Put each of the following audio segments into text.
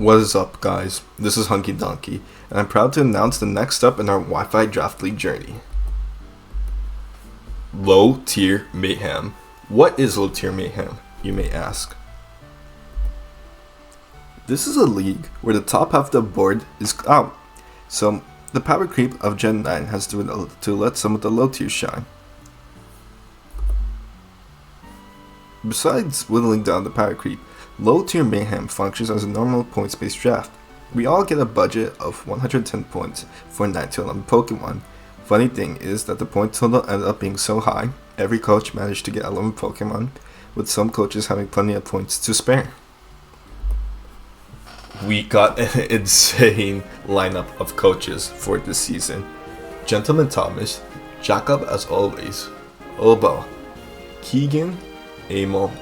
What is up, guys? This is Hunky Donkey, and I'm proud to announce the next step in our Wi-Fi Draft League journey. Low Tier Mayhem. What is Low Tier Mayhem, you may ask? This is a league where the top half of the board is out, so the Powercreep of Gen 9 has to let some of the low tiers shine. Besides whittling down the Powercreep, Low Tier Mayhem functions as a normal points-based draft. We all get a budget of 110 points for 9 to 11 Pokemon. Funny thing is that the point total ended up being so high, every coach managed to get 11 Pokemon, with some coaches having plenty of points to spare. We got an insane lineup of coaches for this season. Gentleman Thomas, Jacob as always, Obo, Keegan, Amel,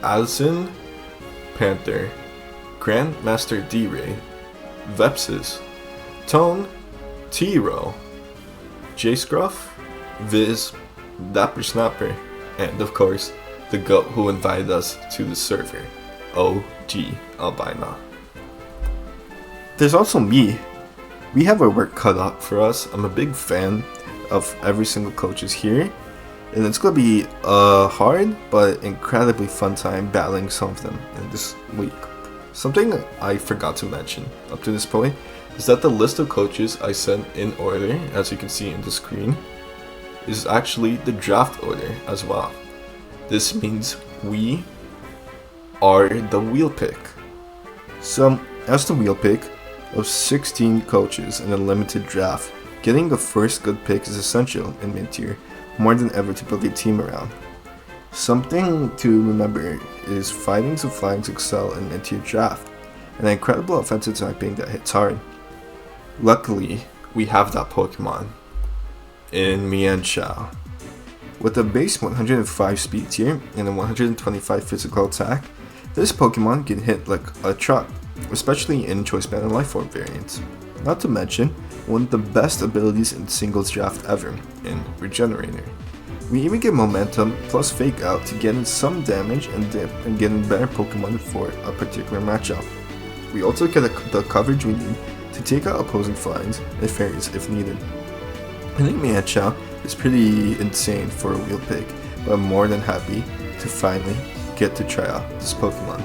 Addison, Panther, Grandmaster D-Ray, Vepsis, Tone, T-Row, J-Scruff, Viz, Dapper Snapper, and of course, the GOAT who invited us to the server, OG Albina. There's also me. We have our work cut out for us. I'm a big fan of every single coaches here, and it's going to be a hard but incredibly fun time battling some of them in this week. Something I forgot to mention up to this point is that the list of coaches I sent in order, as you can see in the screen, is actually the draft order as well. This means we are the wheel pick. So, as the wheel pick of 16 coaches in a limited draft, getting the first good pick is essential in mid-tier, more than ever to build a team around. Something to remember is fighting to flyings excel in mid-tier draft, an incredible offensive typing that hits hard. Luckily, we have that Pokemon in Mienshao. With a base 105 speed tier and a 125 physical attack, this Pokemon can hit like a truck, especially in Choice Band and Life Form variants. Not to mention, one of the best abilities in singles draft ever, in Regenerator. We even get momentum plus fake out to get in some damage and dip and get in better Pokemon for a particular matchup. We also get the coverage we need to take out opposing flyings and fairies if needed. I think Mienshao is pretty insane for a wheel pick, but I'm more than happy to finally get to try out this Pokemon.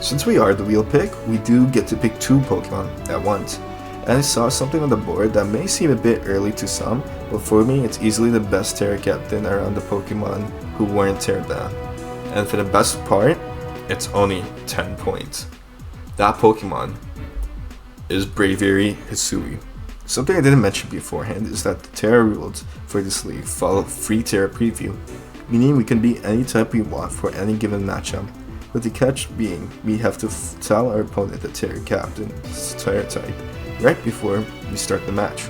Since we are the wheel pick, we do get to pick 2 Pokemon at once. And I saw something on the board that may seem a bit early to some, but for me it's easily the best Terra Captain around the Pokemon who weren't teared down. And for the best part, it's only 10 points. That Pokemon is Braviary Hisui. Something I didn't mention beforehand is that the Terra rules for this league follow free Terra preview, meaning we can be any type we want for any given matchup, with the catch being we have to tell our opponent the Terra Captain's Terra type right before we start the match.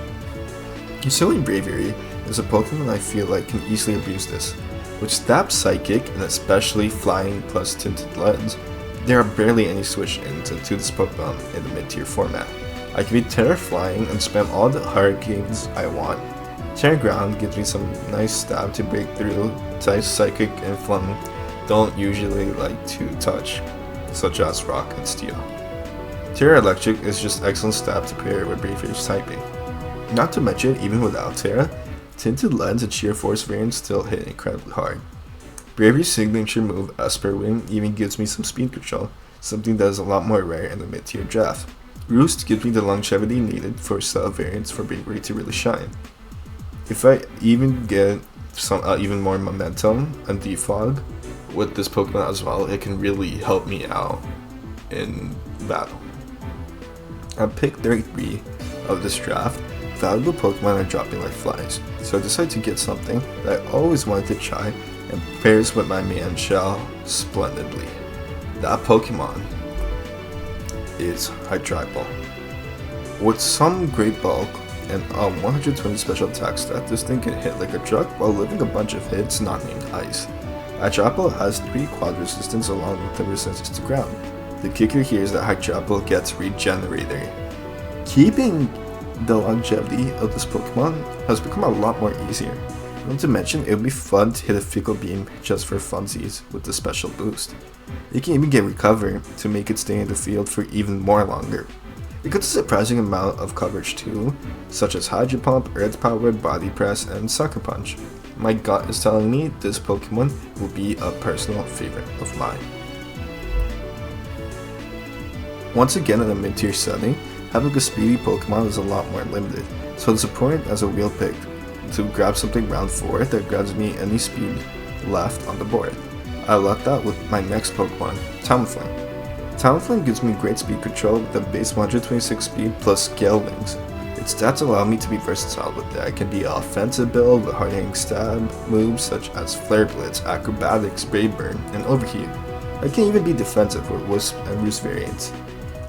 Hisui Braviary is a Pokemon I feel like can easily abuse this. With Stab Psychic and especially Flying plus Tinted Lens, there are barely any switch-ins into this Pokemon in the mid-tier format. I can be Terra Flying and spam all the Hurricanes I want. Terra Ground gives me some nice stab to break through types Psychic and Phlegm don't usually like to touch, such as Rock and Steel. Terra Electric is just excellent stab to pair with Braviary's typing. Not to mention, even without Terra, Tinted Lens and Sheer Force variants still hit incredibly hard. Braviary's signature move, Esper Wing, even gives me some speed control, something that is a lot more rare in the mid-tier draft. Roost gives me the longevity needed for sub variants for Braviary to really shine. If I even get some even more momentum and defog with this Pokemon as well, it can really help me out in battle. At pick 33 of this draft, valuable Pokemon are dropping like flies, so I decided to get something that I always wanted to try and pairs with my Mienshao splendidly. That Pokemon is Hydreigon. With some great bulk and a 120 special attack stat, this thing can hit like a truck while living a bunch of hits not named Ice. Hydreigon has 3 quad resistance along with the resistance to ground. The kicker here is that Hydreigon gets Regenerator. Keeping the longevity of this Pokemon has become a lot more easier. Not to mention, it would be fun to hit a Fickle Beam just for funsies with the special boost. It can even get Recover to make it stay in the field for even more longer. It gets a surprising amount of coverage too, such as Hydro Pump, Earth Power, Body Press, and Sucker Punch. My gut is telling me this Pokemon will be a personal favorite of mine. Once again in a mid-tier setting, having a speedy Pokemon is a lot more limited, so it's important as a wheel pick to grab something round 4 that grabs me any speed left on the board. I lucked out with my next Pokemon, Talonflame. Talonflame gives me great speed control with a base 126 speed plus Gale Wings. Its stats allow me to be versatile with it. I can be an offensive build with hard-hitting stab moves such as Flare Blitz, Acrobatics, Brave Burn, and Overheat. I can even be defensive with Wisp and Roost variants.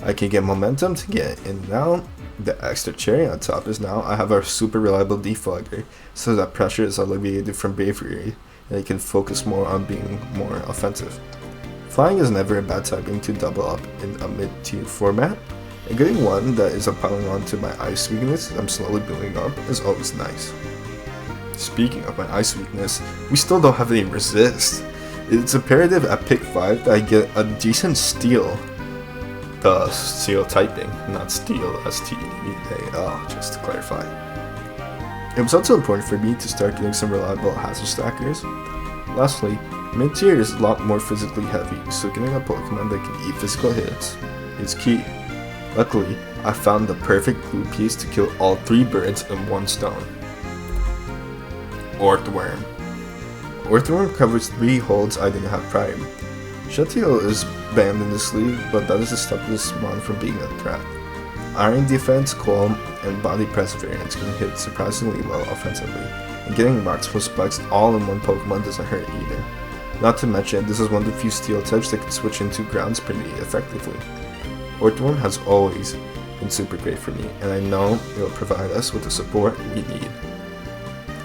I can get momentum to get in and out. The extra cherry on top is now I have a super reliable defogger, so that pressure is alleviated from Bravery, and I can focus more on being more offensive. Flying is never a bad typing to double up in a mid-tier format, and getting one that is piling on to my ice weakness I'm slowly building up is always nice. Speaking of my ice weakness, we still don't have any resist. It's imperative at pick 5 that I get a decent steel. The steel typing, not steel, S-T-E-A-L, just to clarify. It was also important for me to start getting some reliable hazard stackers. Lastly, mid-tier is a lot more physically heavy, so getting a Pokemon that can eat physical hits is key. Luckily, I found the perfect glue piece to kill all 3 birds in one stone. Orthworm. Orthworm covers 3 holds I didn't have prior. Shutio is banned in this league, but that is to stop this mon from being a threat. Iron Defense, Calm, and Body Press variants can hit surprisingly well offensively, and getting Rocks full Spikes all in one Pokemon doesn't hurt either. Not to mention, this is one of the few steel types that can switch into grounds pretty effectively. Orthworm has always been super great for me, and I know it will provide us with the support we need.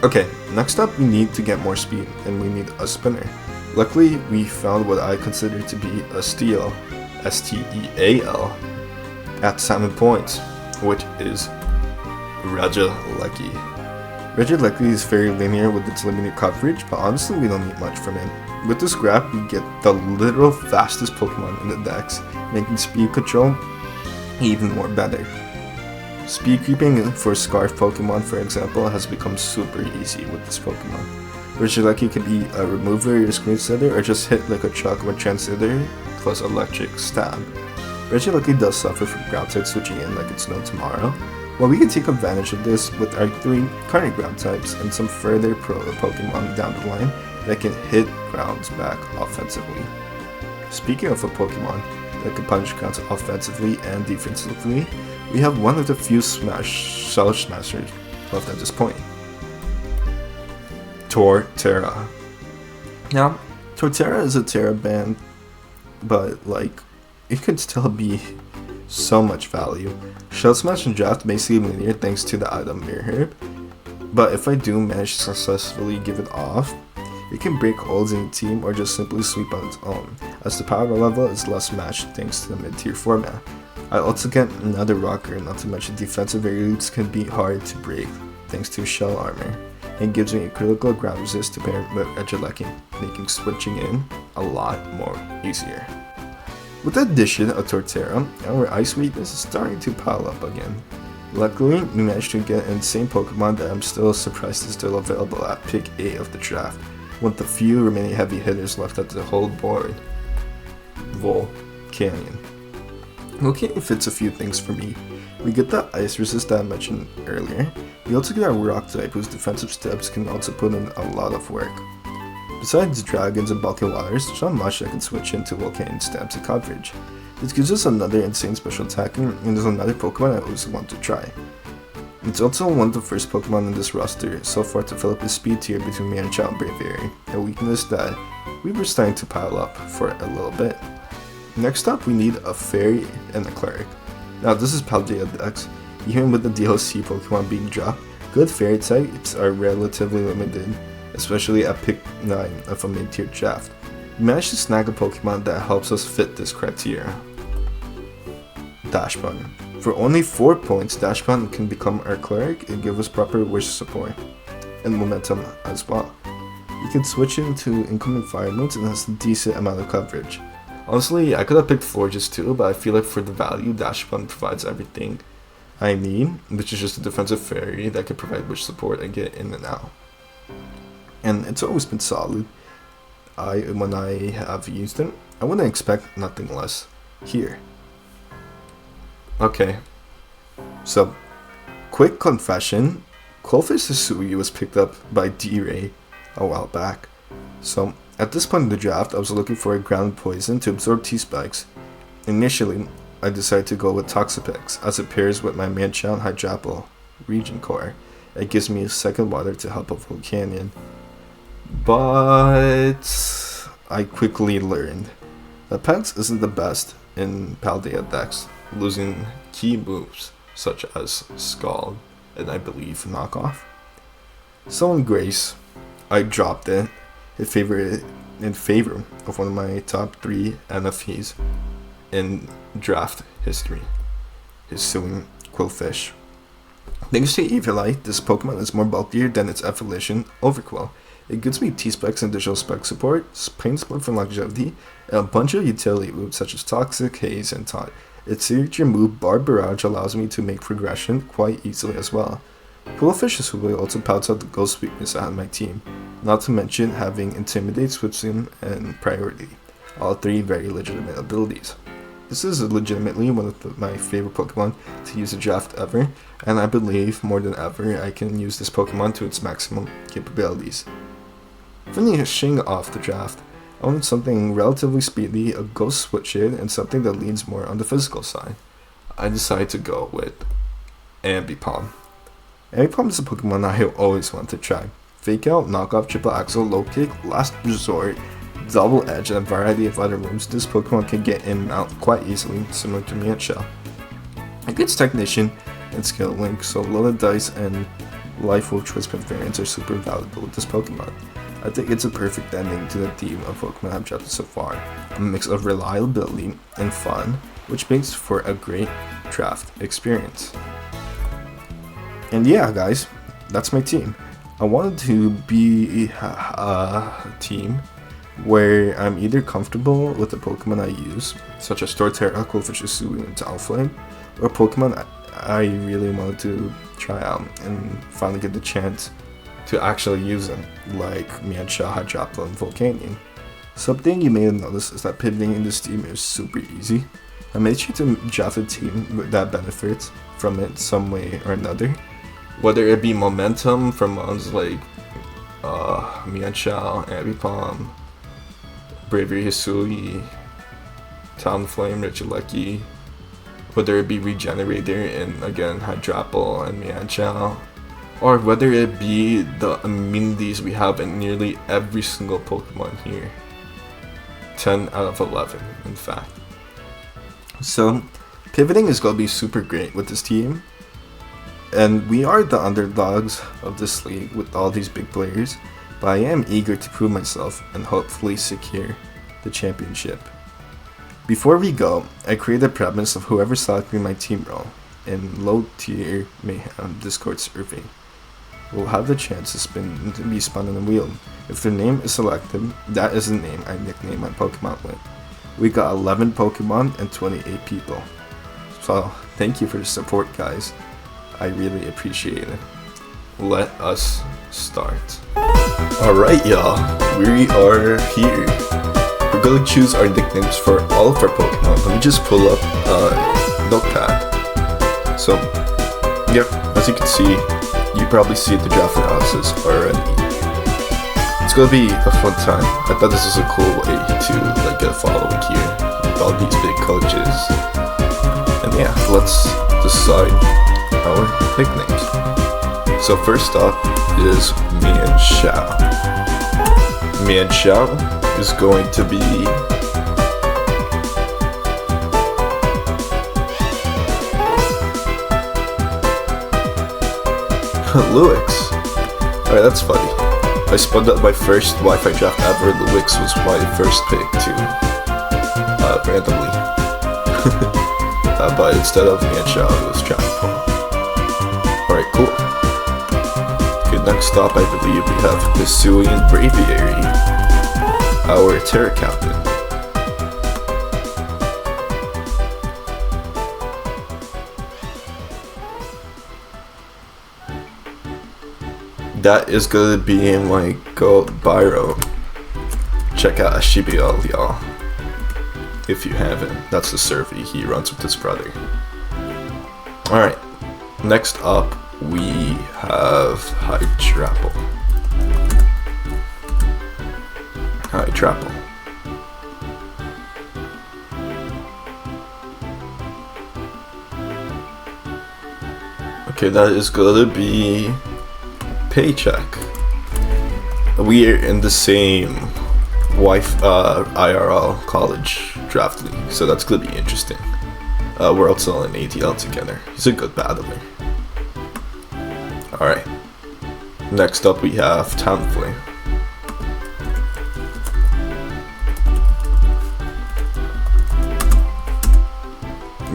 Okay, next up we need to get more speed, and we need a spinner. Luckily, we found what I consider to be a steal, S-T-E-A-L, at 7 points, which is Regieleki. Regieleki is very linear with its limited coverage, but honestly we don't need much from it. With this grab, we get the literal fastest Pokemon in the dex, making speed control even more better. Speed creeping for Scarf Pokemon, for example, has become super easy with this Pokemon. Regieleki can be a remover or screen setter, or just hit like a truck with Transcender plus Electric Stab. Regieleki does suffer from ground type switching in like it's no tomorrow, while we can take advantage of this with our 3 current ground types and some further pro Pokemon down the line that can hit grounds back offensively. Speaking of a Pokemon that can punch grounds offensively and defensively, we have one of the few Shell Smashers left at this point. Torterra. Now, Torterra is a Terra band, but like, it could still be so much value. Shell Smash and Draft may seem linear thanks to the item Mirror Herb, but if I do manage to successfully give it off, it can break holds in a team or just simply sweep on its own, as the power level is less matched thanks to the mid-tier format. I also get another rocker, not to mention defensive variants can be hard to break thanks to shell armor, and gives me a critical ground resist to pair with Regieleki, making switching in a lot more easier. With the addition of Torterra, our ice weakness is starting to pile up again. Luckily, we managed to get an insane Pokemon that I'm still surprised is still available at pick 8 of the draft, with the few remaining heavy hitters left at the whole board. Volcanion. Volcanion fits a few things for me. We get the ice resist that I mentioned earlier. We also get our rock type whose defensive steps can also put in a lot of work. Besides dragons and bulky waters, there's not much that can switch into Volcanion stabs and coverage. This gives us another insane special attack, and there's another Pokemon I always want to try. It's also one of the first Pokemon in this roster so far to fill up the speed tier between me and Child Braviary, a weakness that we were starting to pile up for a little bit. Next up, we need a Fairy and a Cleric. Now this is Paldea Dex. Even with the DLC Pokemon being dropped, good Fairy types are relatively limited, especially at pick 9 of a mid-tier draft. We managed to snag a Pokemon that helps us fit this criteria. Dash Button. For only 4 points, Dash Button can become our Cleric and give us proper wish support. and momentum as well. You can switch into incoming fire modes and has a decent amount of coverage. Honestly, I could have picked Forges too, but I feel like for the value, Dash 1 provides everything I need, which is just a defensive fairy that can provide witch support and get in and out. And it's always been solid. When I have used it, I wouldn't expect nothing less here. Okay, so quick confession, Quillfish Hisui was picked up by D-Ray a while back. So at this point in the draft, I was looking for a ground poison to absorb T-Spikes. Initially, I decided to go with Toxapex as it pairs with my Manchow and Hydrapple Region Core. It gives me a second water to help out Volcanion. But I quickly learned that Pex isn't the best in Paldea decks, losing key moves such as Scald and I believe Knockoff. So in Grace, I dropped it in favor of one of my top 3 NFTs in draft history, Hisui Quillfish. Thanks to Evilite, this Pokemon is more bulkier than its evolution, Overquill. It gives me T-Specs and additional spec support, Pain Split for longevity, and a bunch of utility moves such as Toxic, Haze, and Taunt. Its signature move, Barb Barrage, allows me to make progression quite easily as well. Quillfish Hisui also pouts out the ghost weakness I had on my team, not to mention having Intimidate, Swim, and Priority, all 3 very legitimate abilities. This is legitimately one of my favorite Pokemon to use a draft ever, and I believe more than ever I can use this Pokemon to its maximum capabilities. Finishing off the draft, I wanted something relatively speedy, a ghost switch hit, and something that leans more on the physical side. I decided to go with Ambipom. Ambipom is a Pokemon I always wanted to try. Fake Out, Knockoff, Triple Axle, Low Kick, Last Resort, Double Edge, and a variety of other moves. This Pokemon can get in and out quite easily, similar to Manchow. It gets Technician and Skill Link, so Loaded Dice and Life Orb Twist variants are super valuable with this Pokemon. I think it's a perfect ending to the theme of Pokemon I've drafted so far. A mix of reliability and fun, which makes for a great draft experience. And yeah, guys, that's my team. I wanted to be a team where I'm either comfortable with the Pokemon I use, such as Torterra, Quillfish Hisui, and Talonflame, or Pokemon I really wanted to try out and finally get the chance to actually use them, like Manchow, Hydrapple, and Volcanion. Something you may have noticed is that pivoting in this team is super easy. I made sure to draft a team that benefits from it some way or another, whether it be momentum from mons like Manchow, Ambipom, Bravery Hisui, Talonflame, Regieleki, whether it be Regenerator and again Hydrapple and Manchow, or whether it be the immunities we have in nearly every single Pokemon here. 10 out of 11, in fact. So, pivoting is going to be super great with this team. And we are the underdogs of this league with all these big players, but I am eager to prove myself and hopefully secure the championship. Before we go, I created a premise of whoever selecting my team role in low tier Mayhem Discord survey will have the chance to be spun on a wheel. If their name is selected, that is the name I nickname my Pokemon with. We got 11 Pokemon and 28 people. So thank you for the support, guys. I really appreciate it. Let us start. Alright y'all, we are here. We're going to choose our nicknames for all of our Pokemon. Let me just pull up Notepad. So, yep, as you can see, you probably see the draft analysis already. It's gonna be a fun time. I thought this was a cool way to get a following here with all these big coaches. And yeah, let's decide our nicknames. So first up is Manchow. Manchow is going to be Luix. Alright, that's funny. I spun out my first Wi-Fi draft ever. Luix was my first pick too. Randomly. But instead of Manchow, it was Dragon Ball. Alright, cool. Good Next up, I believe we have Hisuian Braviary, our Terra Captain. That is gonna be my gold Byro. Check out Ashibio, y'all. If you haven't, that's the survey he runs with his brother. Alright, next up we have Hydrapple. Okay, that is gonna be Paycheck. We are in the same IRL college draft league, so that's gonna be interesting. We're also in ATL together. He's a good battler. Alright. Next up we have Talonflame.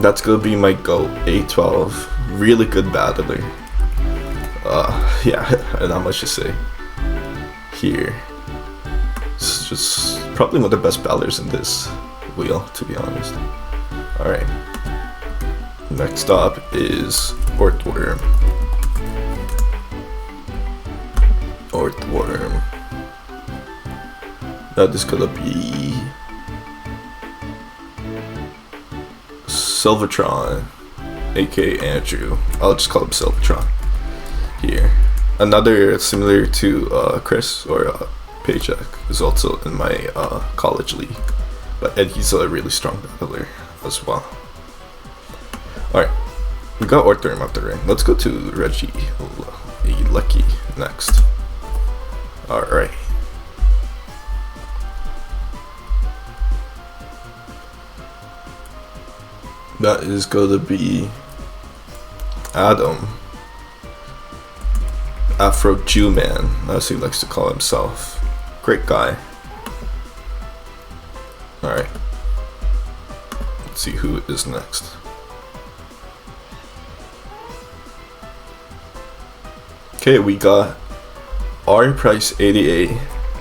That's gonna be my GOAT, A12. Really good battler. Yeah, not much to say here. It's just probably one of the best battlers in this wheel, to be honest. Alright. Next up is Orthworm. That is gonna be Silvertron, aka Andrew. I'll just call him Silvertron here. Another similar to Chris or Paycheck is also in my college league, and he's a really strong battler as well. Alright, we got Orthworm out the ring. Let's go to Reggie Lucky next. Alright. That is gonna be Adam. Afro Jew Man, as he likes to call himself. Great guy. Alright. Let's see who is next. Okay, we got R Price 88.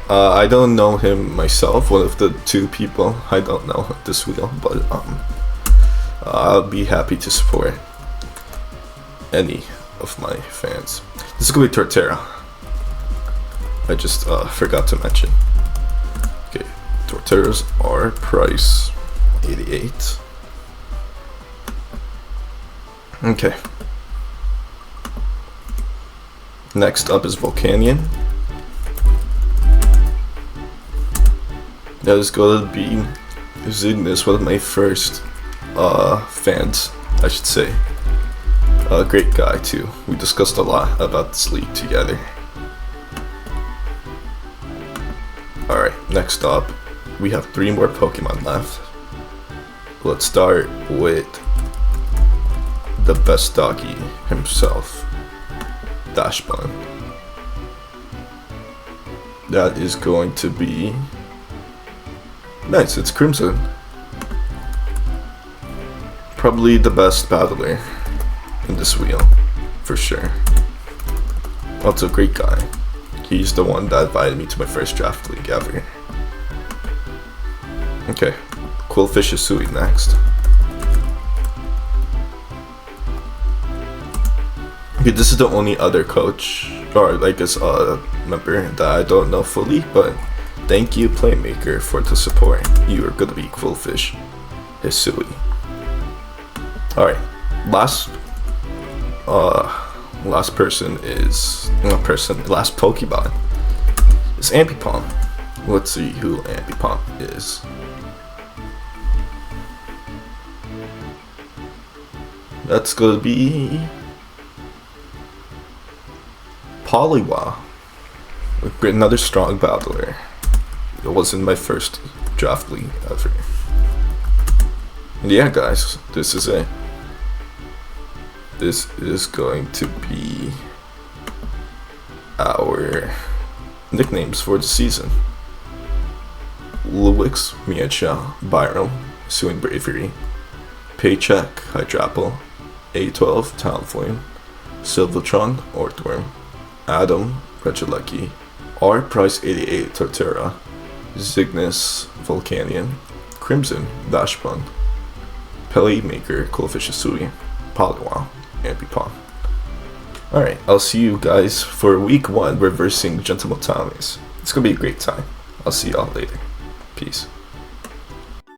I don't know him myself, one of the two people I don't know at this wheel, but I'll be happy to support any of my fans. This is gonna be Torterra. I just forgot to mention. Okay, Torterra's R Price 88. Okay. Next up is Volcanion. That is gonna be Zignis, one of my first fans, I should say. A great guy too. We discussed a lot about this league together. Alright, next up, we have 3 more Pokemon left. Let's start with the best doggy himself, Dashbun. That is going to be nice, it's Crimson. Probably the best battler in this wheel, for sure. Also a great guy. He's the one that invited me to my first draft league ever. Okay, Quillfish Isui next. Okay, this is the only other coach, or I guess member that I don't know fully, but thank you Playmaker for the support. You are gonna be Quillfish Isui. Alright, last Pokemon is Ambipom. Let's see who Ambipom is. That's gonna be Poliwag. Another strong battler. It wasn't my first draft league ever. And yeah guys, this is it. This is going to be our nicknames for the season. Luwix, Miacha, Byron, Hisuian Braviary, Paycheck, Hydrapple, A12, Talonflame, Silvertron, Orthworm, Adam, Regilucky, R Price 88 Torterra, Zygnus Volcanion, Crimson Dashpun, Playmaker Coolfish Asui, Poliwag, and Pipon. Alright, I'll see you guys for week 1 reversing Gentleman Tommy's. It's gonna be a great time. I'll see y'all later. Peace.